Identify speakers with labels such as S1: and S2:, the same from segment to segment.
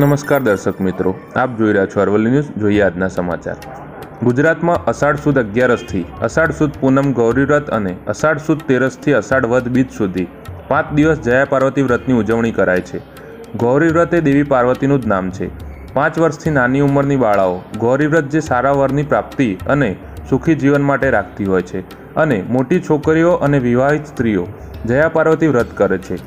S1: નમસ્કાર દર્શક મિત્રો, આપ જોઈ રહ્યા છો અરવલ્લી ન્યૂઝ। જોઈએ આજના સમાચાર। ગુજરાતમાં અષાઢ સુદ 11થી અષાઢ સુદ પૂનમ ગૌરી વ્રત અને અષાઢ સુદ 13થી અષાઢ વદ બીજ સુધી 5 દિવસ જયા પાર્વતી વ્રતની ઉજવણી કરાય છે। ગૌરી વ્રત એ દેવી પાર્વતીનું જ નામ છે। 5 વર્ષથી નાની ઉંમરની બાળાઓ ગૌરી વ્રત જે સારા વરની પ્રાપ્તિ અને સુખી જીવન માટે રાખતી હોય છે અને મોટી છોકરીઓ અને વિવાહિત સ્ત્રીઓ જયા પાર્વતી વ્રત કરે છે,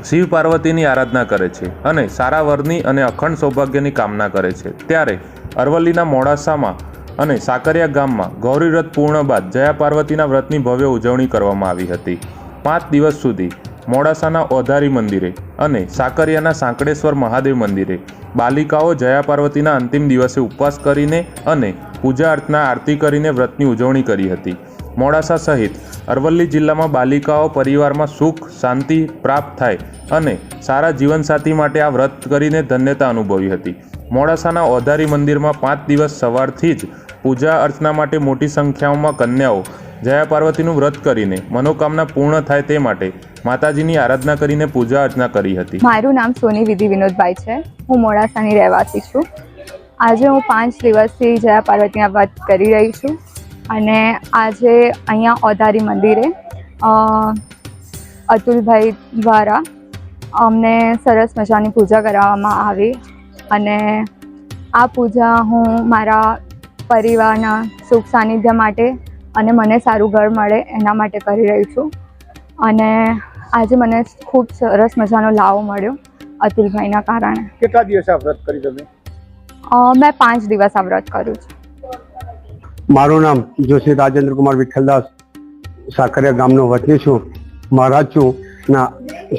S1: શિવ પાર્વતીની આરાધના કરે છે અને સારા વરની અને અખંડ સૌભાગ્યની કામના કરે છે। ત્યારે અરવલ્લીના મોડાસામાં અને સાકરિયા ગામમાં ગૌરી વ્રત પૂર્ણ બાદ જયા પાર્વતીના વ્રતની ભવ્ય ઉજવણી કરવામાં આવી હતી। 5 દિવસ સુધી મોડાસાના ઓધારી મંદિરે અને સાકરિયાના સાંકળેશ્વર મહાદેવ મંદિરે બાલિકાઓ જયા પાર્વતીના અંતિમ દિવસે ઉપવાસ કરીને અને પૂજા અર્ચના આરતી કરીને વ્રતની ઉજવણી કરી હતી। મોડાસા સહિત અરવલ્લી જિલ્લામાં બાલિકાઓ પરિવારમાં સુખ શાંતિ પ્રાપ્ત થાય અને સારા જીવનસાથી માટે આ વ્રત કરીને ધન્યતા અનુભવી હતી। મોડાસાના ઓધારી મંદિરમાં 5 દિવસ સવારથી જ પૂજા અર્ચના માટે મોટી સંખ્યામાં કન્યાઓ જયા પાર્વતીનું વ્રત કરીને મનોકામના પૂર્ણ થાય તે માટે માતાજીની આરાધના કરીને પૂજા અર્ચના કરી હતી।
S2: મારું નામ સોની વિધિ વિનોદભાઈ છે। હું મોડાસાની રહેવાસી છું। આજે હું 5 દિવસથી જયા પાર્વતીના વ્રત કરી રહી છું અને આજે અહીંયા ઓધારી મંદિરે અતુલભાઈ દ્વારા અમને સરસ મજાની પૂજા કરાવવામાં આવી અને આ પૂજા હું મારા પરિવારના સુખ સાનિધ્ય માટે અને મને સારું ઘર મળે એના માટે કરી રહી છું અને આજે મને ખૂબ સરસ મજાનો લાવો મળ્યો અતુલભાઈના કારણે।
S3: કેટલા દિવસ આ વ્રત કરી તમે?
S2: મેં 5 દિવસ આ વ્રત કર્યું છે।
S3: મારું નામ જોશી રાજેન્દ્ર કુમાર વિઠ્ઠલદાસ, સાકરિયા ગામનો વતની છું, મહારાજ છું। ના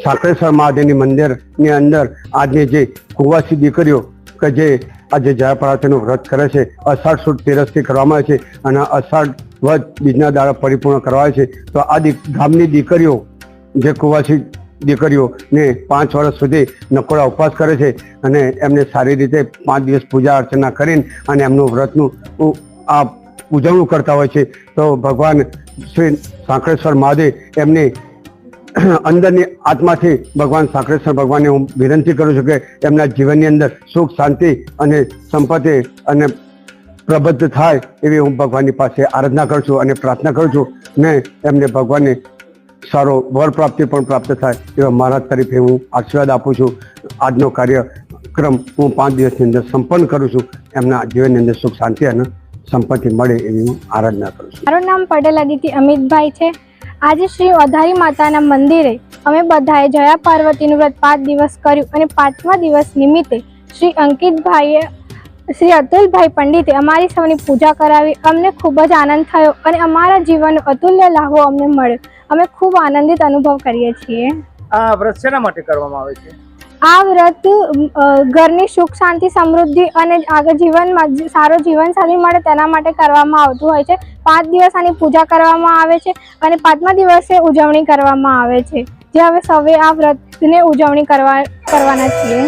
S3: સાકરેશ્વર મહાદેવની મંદિરની અંદર આજની જે કુંવાસી દીકરીઓ કે જે આજે જયા પાર્વતીનું વ્રત કરે છે, અષાઢ સુદ 13થી કરવામાં આવે છે અને અષાઢ વદ બીજના દાડા પરિપૂર્ણ કરવા આવે છે। તો આ ગામની દીકરીઓ જે કુંવાસી દીકરીઓને 5 વર્ષ સુધી નકોડા ઉપવાસ કરે છે અને એમને સારી રીતે 5 દિવસ પૂજા અર્ચના કરીને અને એમનું વ્રતનું આ ઉજવણું કરતા હોય છે। તો ભગવાન શ્રી સાંકળેશ્વર મહાદેવ એમની અંદરની આત્માથી ભગવાન સાંકળેશ્વર ભગવાનને હું વિનંતી કરું છું કે એમના જીવનની અંદર સુખ શાંતિ અને સંપત્તિ અને પ્રબદ્ધ થાય એવી હું ભગવાનની પાસે આરાધના કરું છું અને પ્રાર્થના કરું છું ને એમને ભગવાનને સારો વર પ્રાપ્તિ પણ પ્રાપ્ત થાય એવા મહારાજ તરીકે હું આશીર્વાદ આપું છું। આજનો કાર્યક્રમ હું 5 દિવસની અંદર સંપન્ન કરું છું। એમના જીવનની અંદર સુખ શાંતિ અને સંપત્તિ મળે એવી હું આરાધના કરું છું।
S4: મારું નામ પટેલ અદિતિ અમિતભાઈ છે। આજે શ્રી ઓધારી માતાના મંદિરે અમે બધાએ જયા પાર્વતીનું વ્રત 5 દિવસ કર્યું અને 5મા દિવસ નિમિત્તે શ્રી અંકિતભાઈએ શ્રી અતુલભાઈ પંડિતે અમારી સૌની પૂજા કરાવી। અમને ખૂબ જ આનંદ થયો અને અમારા જીવનનો અતુલ્ય લાહો અમને મળ્યો। અમે ખૂબ આનંદિત અનુભવ કરીએ છીએ।
S3: આ વ્રત શેના માટે કરવામાં આવે છે?
S4: આ વ્રત ઘરની સુખ શાંતિ સમૃદ્ધિ અને આગળ જીવનમાં સારો જીવનસાથી મળે તેના માટે કરવામાં આવતું હોય છે। 5 દિવસ આની પૂજા કરવામાં આવે છે અને 5મા દિવસે ઉજવણી કરવામાં આવે છે, જે હવે સૌએ આ વ્રતને ઉજવણી કરવાના છીએ।